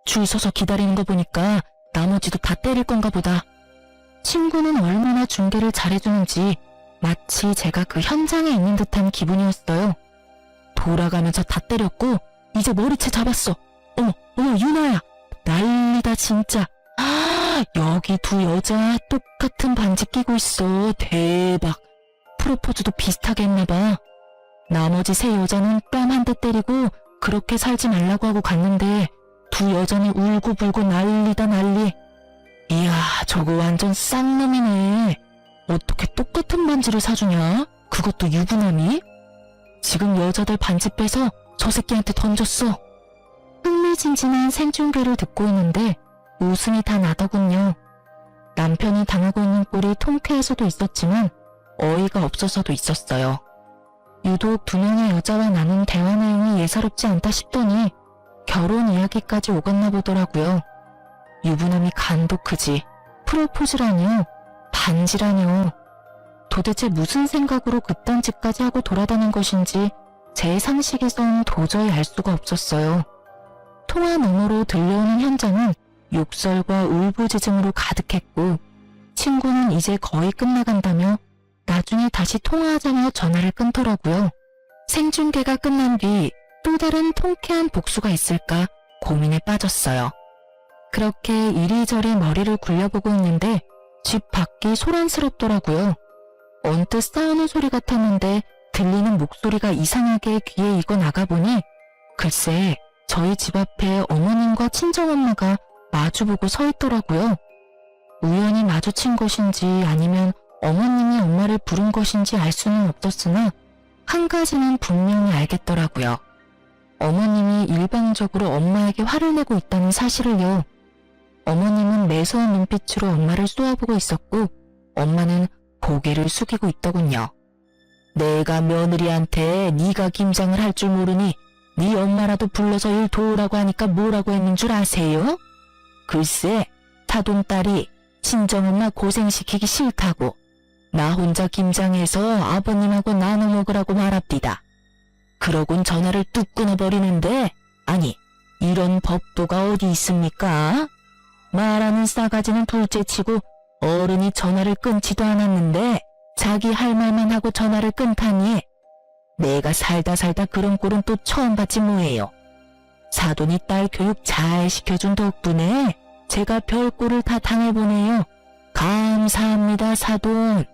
줄 서서 기다리는 거 보니까 나머지도 다 때릴 건가 보다. 친구는 얼마나 중계를 잘해주는지 마치 제가 그 현장에 있는 듯한 기분이었어요. 돌아가면서 다 때렸고 이제 머리채 잡았어. 어머 유나야, 난리다 진짜. 여기 2 여자 똑같은 반지 끼고 있어. 대박. 프로포즈도 비슷하게 했나봐. 나머지 세 여자는 뺨 한 대 때리고 그렇게 살지 말라고 하고 갔는데 두 여자는 울고불고 난리다 난리. 이야, 저거 완전 쌍놈이네. 어떻게 똑같은 반지를 사주냐? 그것도 유부남이? 지금 여자들 반지 빼서 저 새끼한테 던졌어. 흥미진진한 생중계를 듣고 있는데 웃음이 다 나더군요. 남편이 당하고 있는 꼴이 통쾌해서도 있었지만 어이가 없어서도 있었어요. 유독 두 명의 여자와 나눈 대화 내용이 예사롭지 않다 싶더니 결혼 이야기까지 오갔나 보더라고요. 유부남이 간도 크지. 프로포즈라뇨. 반지라뇨. 도대체 무슨 생각으로 그딴 짓까지 하고 돌아다닌 것인지 제 상식에선 도저히 알 수가 없었어요. 통화 너머로 들려오는 현장은 욕설과 울부짖음으로 가득했고 친구는 이제 거의 끝나간다며 나중에 다시 통화하자며 전화를 끊더라고요. 생중계가 끝난 뒤 또 다른 통쾌한 복수가 있을까 고민에 빠졌어요. 그렇게 이리저리 머리를 굴려보고 있는데 집 밖이 소란스럽더라고요. 언뜻 싸우는 소리 같았는데 들리는 목소리가 이상하게 귀에 익어 나가보니 글쎄 저희 집 앞에 어머님과 친정엄마가 마주보고 서 있더라고요. 우연히 마주친 것인지 아니면 어머님이 엄마를 부른 것인지 알 수는 없었으나 한 가지는 분명히 알겠더라고요. 어머님이 일방적으로 엄마에게 화를 내고 있다는 사실을요. 어머님은 매서운 눈빛으로 엄마를 쏘아보고 있었고 엄마는 고개를 숙이고 있더군요. 내가 며느리한테 네가 김장을 할 줄 모르니 네 엄마라도 불러서 일 도우라고 하니까 뭐라고 했는 줄 아세요? 글쎄 사돈딸이 친정엄마 고생시키기 싫다고 나 혼자 김장해서 아버님하고 나눠 먹으라고 말합디다. 그러곤 전화를 뚝 끊어버리는데 아니 이런 법도가 어디 있습니까? 말하는 싸가지는 둘째치고 어른이 전화를 끊지도 않았는데 자기 할 말만 하고 전화를 끊다니 내가 살다 그런 꼴은 또 처음 봤지 뭐예요. 사돈이 딸 교육 잘 시켜준 덕분에 제가 별꼴을 다 당해보네요. 감사합니다 사돈.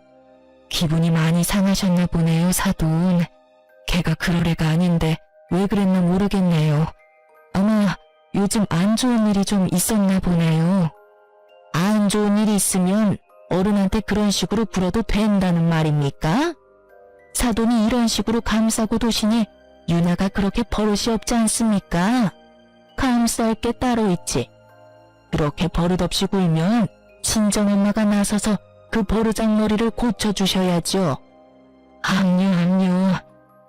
기분이 많이 상하셨나 보네요 사돈. 걔가 그럴 애가 아닌데 왜 그랬나 모르겠네요. 아마 요즘 안 좋은 일이 좀 있었나 보네요. 안 좋은 일이 있으면 어른한테 그런 식으로 굴어도 된다는 말입니까? 사돈이 이런 식으로 감싸고 도시니 유나가 그렇게 버릇이 없지 않습니까? 감쌀 게 따로 있지. 그렇게 버릇없이 굴면 친정엄마가 나서서 그 버르장머리를 고쳐주셔야죠. 압류.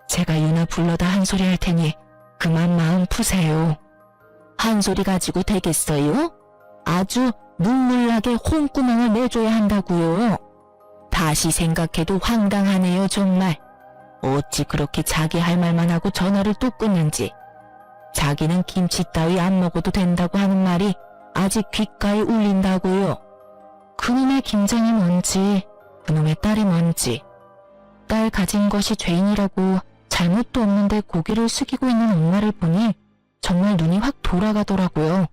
제가 유나 불러다 한 소리 할 테니 그만 마음 푸세요. 한 소리 가지고 되겠어요? 아주 눈물나게 홍구멍을 내줘야 한다고요. 다시 생각해도 황당하네요 정말. 어찌 그렇게 자기 할 말만 하고 전화를 뚝 끊는지. 자기는 김치 따위 안 먹어도 된다고 하는 말이 아직 귓가에 울린다고요. 그놈의 김장이 뭔지 그놈의 딸이 뭔지. 딸 가진 것이 죄인이라고 잘못도 없는데 고개를 숙이고 있는 엄마를 보니 정말 눈이 확 돌아가더라고요.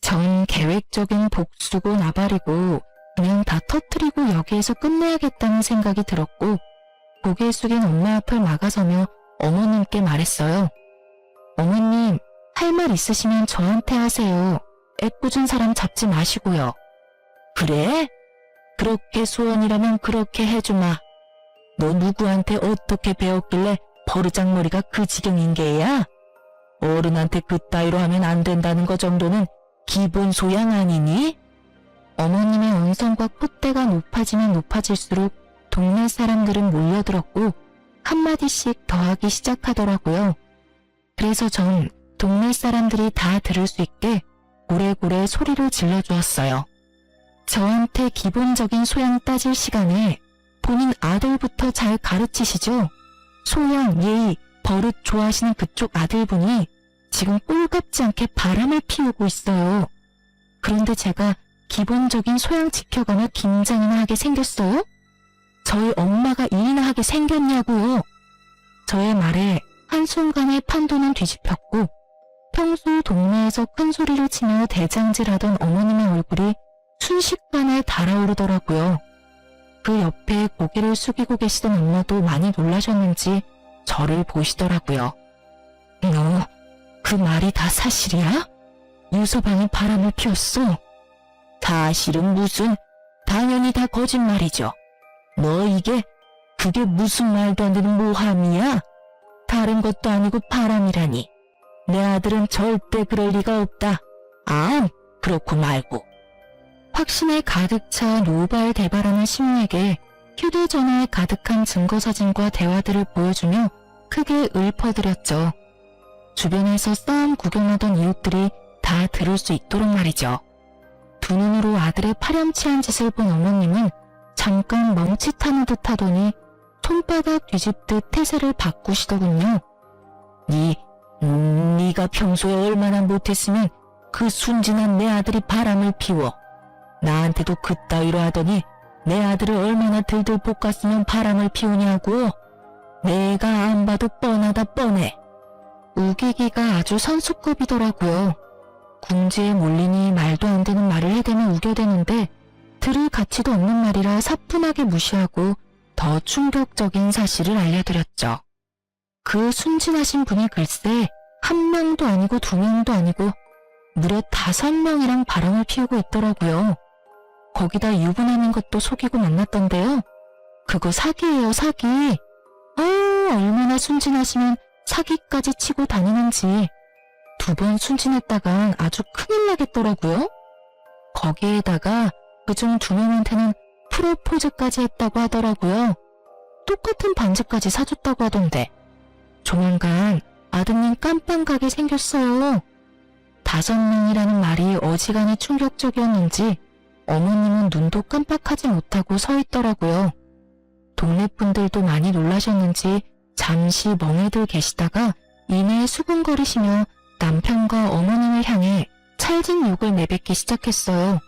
전 계획적인 복수고 나발이고 그냥 다 터뜨리고 여기에서 끝내야겠다는 생각이 들었고 고개 숙인 엄마 앞을 막아서며 어머님께 말했어요. 어머님, 할 말 있으시면 저한테 하세요. 애꿎은 사람 잡지 마시고요. 그래? 그렇게 소원이라면 그렇게 해주마. 너 누구한테 어떻게 배웠길래 버르장머리가 그 지경인 게야? 어른한테 그따위로 하면 안 된다는 거 정도는 기본 소양 아니니? 어머님의 언성과 콧대가 높아지면 높아질수록 동네 사람들은 몰려들었고 한마디씩 더하기 시작하더라고요. 그래서 전 동네 사람들이 다 들을 수 있게 고래고래 소리를 질러주었어요. 저한테 기본적인 소양 따질 시간에 본인 아들부터 잘 가르치시죠? 소양, 예의, 버릇 좋아하시는 그쪽 아들분이 지금 꼴같지 않게 바람을 피우고 있어요. 그런데 제가 기본적인 소양 지켜가며 김장이나 하게 생겼어요? 저희 엄마가 일이나 하게 생겼냐고요. 저의 말에 한순간에 판도는 뒤집혔고 평소 동네에서 큰 소리를 치며 대장질하던 어머님의 얼굴이 순식간에 달아오르더라고요. 그 옆에 고개를 숙이고 계시던 엄마도 많이 놀라셨는지 저를 보시더라고요. 너, 그 말이 다 사실이야? 유서방이 바람을 피웠어? 사실은 무슨, 당연히 다 거짓말이죠. 너 그게 무슨 말도 안 되는 모함이야? 다른 것도 아니고 바람이라니. 내 아들은 절대 그럴 리가 없다. 그렇고 말고. 확신에 가득 차 노발대발하는 시모에게 휴대전화에 가득한 증거사진과 대화들을 보여주며 크게 읊어드렸죠. 주변에서 싸움 구경하던 이웃들이 다 들을 수 있도록 말이죠. 두 눈으로 아들의 파렴치한 짓을 본 어머님은 잠깐 멈칫하는 듯 하더니 손바닥 뒤집듯 태세를 바꾸시더군요. 네가 평소에 얼마나 못했으면 그 순진한 내 아들이 바람을 피워. 나한테도 그따위로 하더니 내 아들을 얼마나 들들 볶았으면 바람을 피우냐고. 내가 안 봐도 뻔하다 뻔해. 우기기가 아주 선수급이더라고요. 궁지에 몰리니 말도 안 되는 말을 해대며 우겨대는데 들을 가치도 없는 말이라 사뿐하게 무시하고 더 충격적인 사실을 알려드렸죠. 그 순진하신 분이 글쎄 1명도 아니고 2명도 아니고 무려 5명이랑 바람을 피우고 있더라고요. 거기다 유부남인 것도 속이고 만났던데요. 그거 사기예요, 사기. 얼마나 순진하시면 사기까지 치고 다니는지. 2번 순진했다간 아주 큰일 나겠더라고요. 거기에다가 그중 2명한테는 프로포즈까지 했다고 하더라고요. 똑같은 반지까지 사줬다고 하던데. 조만간 아드님 깜빵 가게 생겼어요. 5명이라는 말이 어지간히 충격적이었는지 어머님은 눈도 깜빡하지 못하고 서 있더라고요. 동네 분들도 많이 놀라셨는지 잠시 멍해들 계시다가 이내 수근거리시며 남편과 어머님을 향해 찰진 욕을 내뱉기 시작했어요.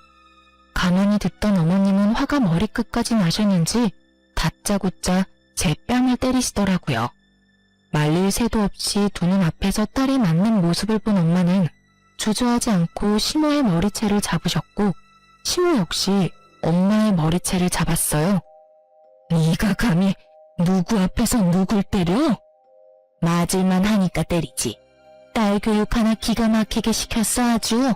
가만히 듣던 어머님은 화가 머리끝까지 나셨는지 다짜고짜 제 뺨을 때리시더라고요. 말릴 새도 없이 두 눈 앞에서 딸이 맞는 모습을 본 엄마는 주저하지 않고 시모의 머리채를 잡으셨고 시모 역시 엄마의 머리채를 잡았어요. 네가 감히 누구 앞에서 누굴 때려? 맞을만 하니까 때리지. 딸 교육 하나 기가 막히게 시켰어 아주.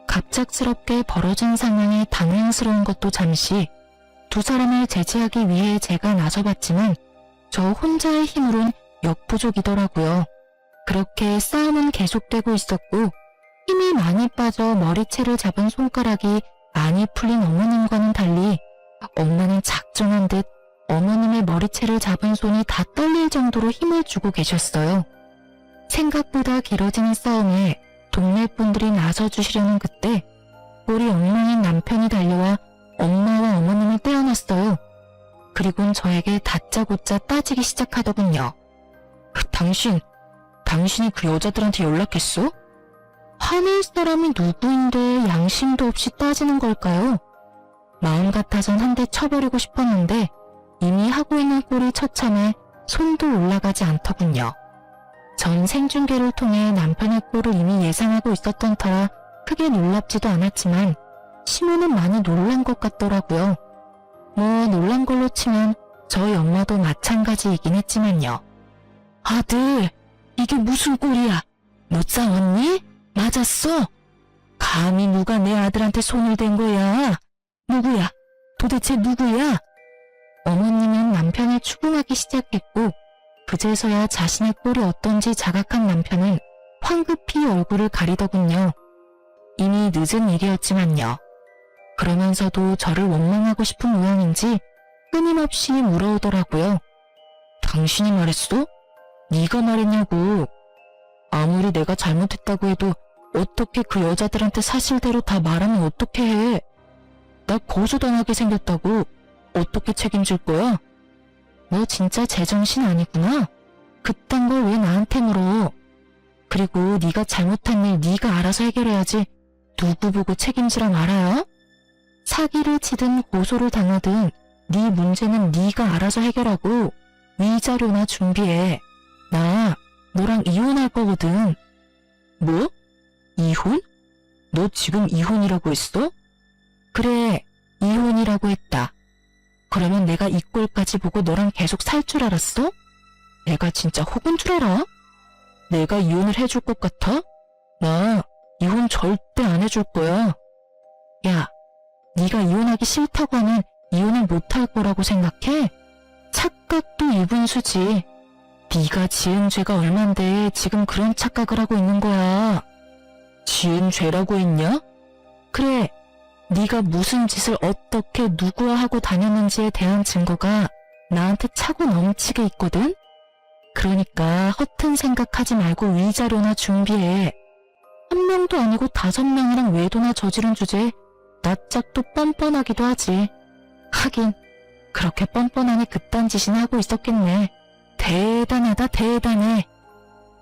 갑작스럽게 벌어진 상황에 당황스러운 것도 잠시 두 사람을 제지하기 위해 제가 나서봤지만 저 혼자의 힘으론 역부족이더라고요. 그렇게 싸움은 계속되고 있었고 힘이 많이 빠져 머리채를 잡은 손가락이 많이 풀린 어머님과는 달리 엄마는 작정한 듯 어머님의 머리채를 잡은 손이 다 떨릴 정도로 힘을 주고 계셨어요. 생각보다 길어지는 싸움에 동네 분들이 나서주시려는 그때 우리 엉망인 남편이 달려와 엄마와 어머님을 떼어놨어요. 그리곤 저에게 다짜고짜 따지기 시작하더군요. 당신이 그 여자들한테 연락했어? 화낼 사람이 누구인데 양심도 없이 따지는 걸까요? 마음 같아선 한 대 쳐버리고 싶었는데 이미 하고 있는 꼴이 처참해 손도 올라가지 않더군요. 전 생중계를 통해 남편의 꼴을 이미 예상하고 있었던 터라 크게 놀랍지도 않았지만 시모는 많이 놀란 것 같더라고요. 뭐 놀란 걸로 치면 저희 엄마도 마찬가지이긴 했지만요. 아들, 이게 무슨 꼴이야? 너 싸웠니? 맞았어? 감히 누가 내 아들한테 손을 댄 거야? 누구야? 도대체 누구야? 어머님은 남편을 추궁하기 시작했고 그제서야 자신의 꼴이 어떤지 자각한 남편은 황급히 얼굴을 가리더군요. 이미 늦은 일이었지만요. 그러면서도 저를 원망하고 싶은 모양인지 끊임없이 물어오더라고요. 당신이 말했어? 네가 말했냐고. 아무리 내가 잘못했다고 해도 어떻게 그 여자들한테 사실대로 다 말하면 어떻게 해? 나 고소당하게 생겼다고 어떻게 책임질 거야? 너 진짜 제정신 아니구나? 그딴 걸 왜 나한테 물어? 그리고 네가 잘못한 일 네가 알아서 해결해야지 누구 보고 책임지라 말아요? 사기를 치든 고소를 당하든 네 문제는 네가 알아서 해결하고 위자료나 준비해. 나 너랑 이혼할 거거든. 뭐? 이혼? 너 지금 이혼이라고 했어? 그래, 이혼이라고 했다. 그러면 내가 이 꼴까지 보고 너랑 계속 살 줄 알았어? 내가 진짜 혹은 줄 알아? 내가 이혼을 해줄 것 같아? 나 이혼 절대 안 해줄 거야. 야, 네가 이혼하기 싫다고 하면 이혼을 못할 거라고 생각해? 착각도 이분수지. 네가 지은 죄가 얼만데 지금 그런 착각을 하고 있는 거야. 지은 죄라고 했냐? 그래, 네가 무슨 짓을 어떻게 누구와 하고 다녔는지에 대한 증거가 나한테 차고 넘치게 있거든? 그러니까 허튼 생각하지 말고 위자료나 준비해. 1명도 아니고 5명이랑 외도나 저지른 주제에 낯짝도 뻔뻔하기도 하지. 하긴 그렇게 뻔뻔하니 그딴 짓이나 하고 있었겠네. 대단하다 대단해.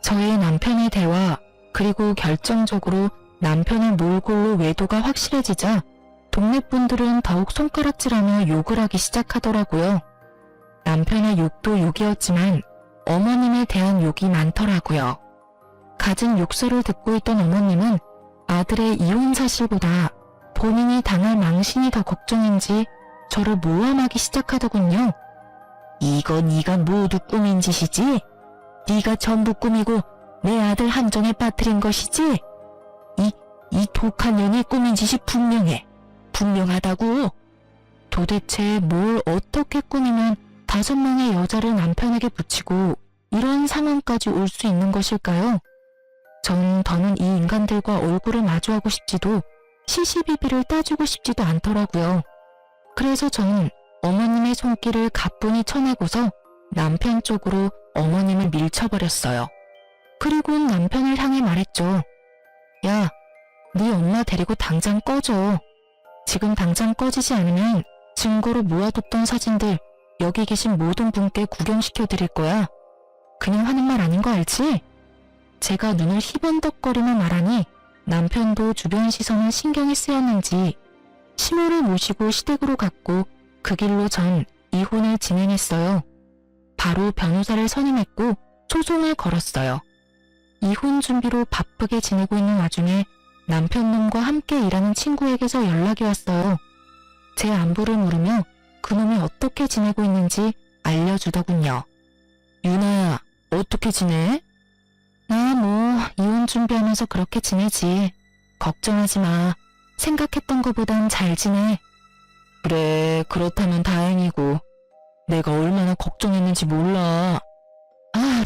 저의 남편의 대화 그리고 결정적으로 남편의 몰골로 외도가 확실해지자 동네 분들은 더욱 손가락질하며 욕을 하기 시작하더라고요. 남편의 욕도 욕이었지만 어머님에 대한 욕이 많더라고요. 갖은 욕설을 듣고 있던 어머님은 아들의 이혼 사실보다 본인이 당할 망신이 더 걱정인지 저를 모함하기 시작하더군요. 이거 네가 모두 꾸민 짓이지? 네가 전부 꾸미고 내 아들 함정에 빠뜨린 것이지? 이 독한 년이 꾸민 짓이 분명해. 분명하다고. 도대체 뭘 어떻게 꾸미면 5명의 여자를 남편에게 붙이고 이런 상황까지 올 수 있는 것일까요? 전 더는 이 인간들과 얼굴을 마주하고 싶지도 시시비비를 따지고 싶지도 않더라고요. 그래서 저는 어머님의 손길을 가뿐히 쳐내고서 남편 쪽으로 어머님을 밀쳐버렸어요. 그리고는 남편을 향해 말했죠. 야, 네 엄마 데리고 당장 꺼져. 지금 당장 꺼지지 않으면 증거로 모아뒀던 사진들 여기 계신 모든 분께 구경시켜 드릴 거야. 그냥 하는 말 아닌 거 알지? 제가 눈을 희번덕거리며 말하니 남편도 주변 시선에 신경이 쓰였는지 시모를 모시고 시댁으로 갔고 그 길로 전 이혼을 진행했어요. 바로 변호사를 선임했고 소송을 걸었어요. 이혼 준비로 바쁘게 지내고 있는 와중에 남편 놈과 함께 일하는 친구에게서 연락이 왔어요. 제 안부를 물으며 그놈이 어떻게 지내고 있는지 알려주더군요. 유나야, 어떻게 지내? 나 이혼 준비하면서 그렇게 지내지. 걱정하지 마. 생각했던 것보단 잘 지내. 그래, 그렇다면 다행이고. 내가 얼마나 걱정했는지 몰라.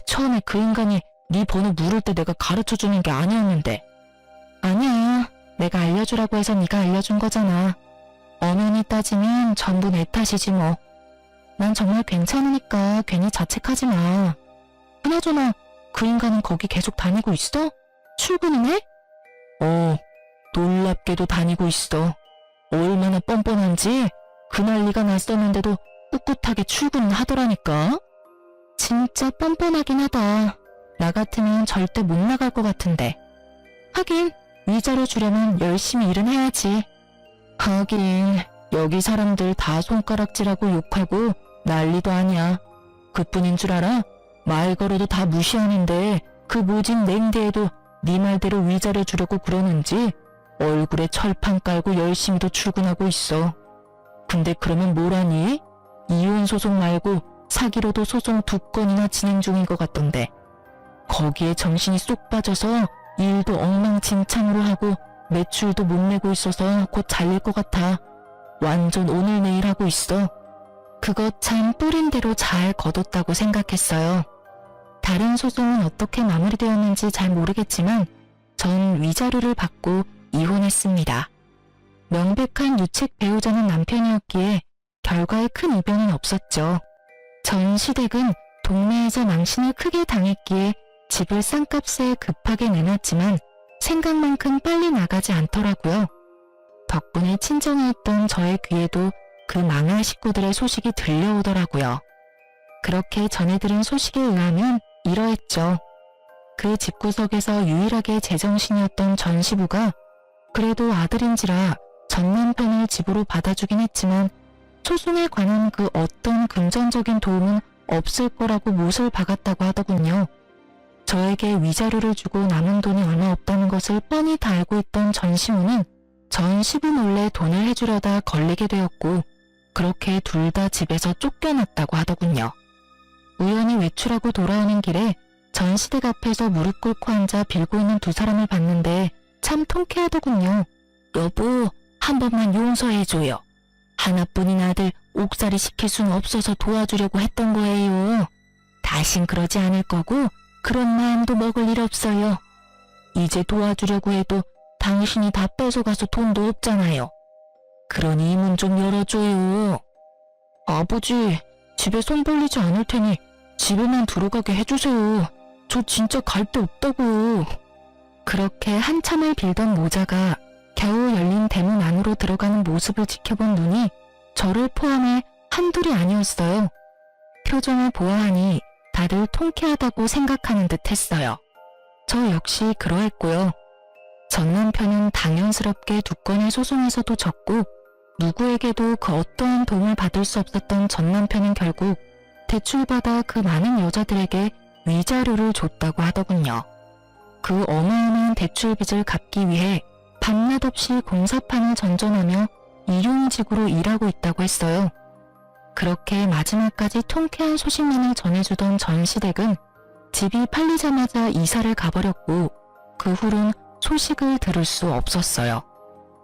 처음에 그 인간이 네 번호 물을 때 내가 가르쳐주는 게 아니었는데. 아니야. 내가 알려주라고 해서 네가 알려준 거잖아. 엄연히 따지면 전부 내 탓이지 뭐. 난 정말 괜찮으니까 괜히 자책하지 마. 그나저나 그 인간은 거기 계속 다니고 있어? 출근은 해? 놀랍게도 다니고 있어. 얼마나 뻔뻔한지 그 난리가 났었는데도 꿋꿋하게 출근은 하더라니까. 진짜 뻔뻔하긴 하다. 나 같으면 절대 못 나갈 것 같은데. 하긴 위자료 주려면 열심히 일은 해야지. 하긴 여기 사람들 다 손가락질하고 욕하고 난리도 아니야. 그뿐인 줄 알아? 말 걸어도 다 무시하는데 그 모진 냉대에도 네 말대로 위자료 주려고 그러는지 얼굴에 철판 깔고 열심히도 출근하고 있어. 근데 그러면 뭐라니? 이혼 소송 말고 사기로도 소송 2건이나 진행 중인 것 같던데. 거기에 정신이 쏙 빠져서 일도 엉망진창으로 하고 매출도 못 내고 있어서 곧 잘릴 것 같아. 완전 오늘 내일 하고 있어. 그거 참 뿌린 대로 잘 거뒀다고 생각했어요. 다른 소송은 어떻게 마무리되었는지 잘 모르겠지만 전 위자료를 받고 이혼했습니다. 명백한 유책 배우자는 남편이었기에 결과에 큰 이변은 없었죠. 전 시댁은 동네에서 망신을 크게 당했기에 집을 싼값에 급하게 내놨지만 생각만큼 빨리 나가지 않더라고요. 덕분에 친정에 있던 저의 귀에도 그 망할 식구들의 소식이 들려오더라고요. 그렇게 전해 들은 소식에 의하면 이러했죠. 그 집구석에서 유일하게 제정신이었던 전 시부가 그래도 아들인지라 전 남편을 집으로 받아주긴 했지만 소송에 관한 그 어떤 금전적인 도움은 없을 거라고 못을 박았다고 하더군요. 저에게 위자료를 주고 남은 돈이 얼마 없다는 것을 뻔히 다 알고 있던 전 시부는 전 시부 몰래 돈을 해주려다 걸리게 되었고 그렇게 둘 다 집에서 쫓겨났다고 하더군요. 우연히 외출하고 돌아오는 길에 전시댁 앞에서 무릎 꿇고 앉아 빌고 있는 두 사람을 봤는데 참 통쾌하더군요. 여보, 한 번만 용서해줘요. 하나뿐인 아들 옥살이 시킬 수는 없어서 도와주려고 했던 거예요. 다신 그러지 않을 거고 그런 마음도 먹을 일 없어요. 이제 도와주려고 해도 당신이 다 뺏어가서 돈도 없잖아요. 그러니 이 문 좀 열어줘요. 아버지, 집에 손 벌리지 않을 테니 집에만 들어가게 해주세요. 저 진짜 갈 데 없다고요. 그렇게 한참을 빌던 모자가 겨우 열린 대문 안으로 들어가는 모습을 지켜본 눈이 저를 포함해 한둘이 아니었어요. 표정을 보아하니 다들 통쾌하다고 생각하는 듯 했어요. 저 역시 그러했고요. 전 남편은 당연스럽게 두 건의 소송에서도 졌고 누구에게도 그 어떠한 도움을 받을 수 없었던 전 남편은 결국 대출받아 그 많은 여자들에게 위자료를 줬다고 하더군요. 그 어마어마한 대출빚을 갚기 위해 밤낮 없이 공사판을 전전하며 일용직으로 일하고 있다고 했어요. 그렇게 마지막까지 통쾌한 소식만을 전해주던 전시댁은 집이 팔리자마자 이사를 가버렸고 그 후론 소식을 들을 수 없었어요.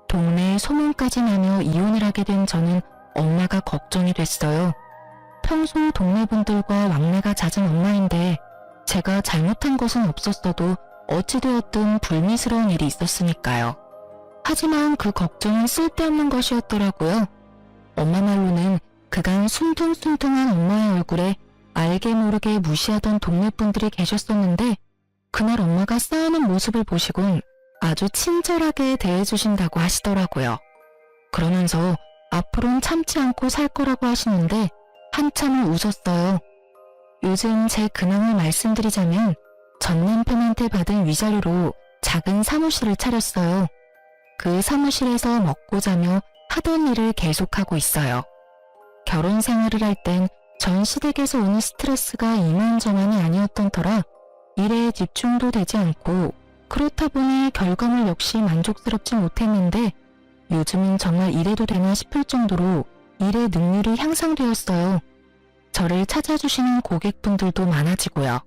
동네에 소문까지 나며 이혼을 하게 된 저는 엄마가 걱정이 됐어요. 평소 동네 분들과 왕래가 잦은 엄마인데 제가 잘못한 것은 없었어도 어찌되었든 불미스러운 일이 있었으니까요. 하지만 그 걱정은 쓸데없는 것이었더라고요. 엄마 말로는 그간 순둥순둥한 엄마의 얼굴에 알게 모르게 무시하던 동네 분들이 계셨었는데 그날 엄마가 싸우는 모습을 보시곤 아주 친절하게 대해주신다고 하시더라고요. 그러면서 앞으로는 참지 않고 살 거라고 하시는데 한참을 웃었어요. 요즘 제 근황을 말씀드리자면 전 남편한테 받은 위자료로 작은 사무실을 차렸어요. 그 사무실에서 먹고 자며 하던 일을 계속하고 있어요. 결혼 생활을 할 땐 전 시댁에서 오는 스트레스가 이만저만이 아니었던 터라 일에 집중도 되지 않고 그렇다 보니 결과물 역시 만족스럽지 못했는데 요즘은 정말 이래도 되나 싶을 정도로 일의 능률이 향상되었어요. 저를 찾아주시는 고객분들도 많아지고요.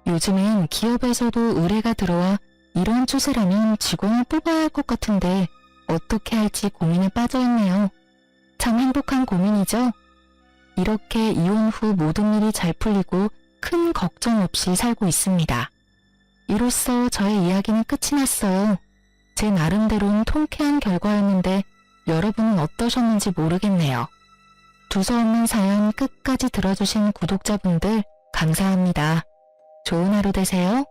요즘엔 기업에서도 의뢰가 들어와 이런 추세라면 직원을 뽑아야 할 것 같은데 어떻게 할지 고민에 빠져있네요. 참 행복한 고민이죠? 이렇게 이혼 후 모든 일이 잘 풀리고 큰 걱정 없이 살고 있습니다. 이로써 저의 이야기는 끝이 났어요. 제 나름대로는 통쾌한 결과였는데 여러분은 어떠셨는지 모르겠네요. 두서없는 사연 끝까지 들어주신 구독자분들 감사합니다. 좋은 하루 되세요.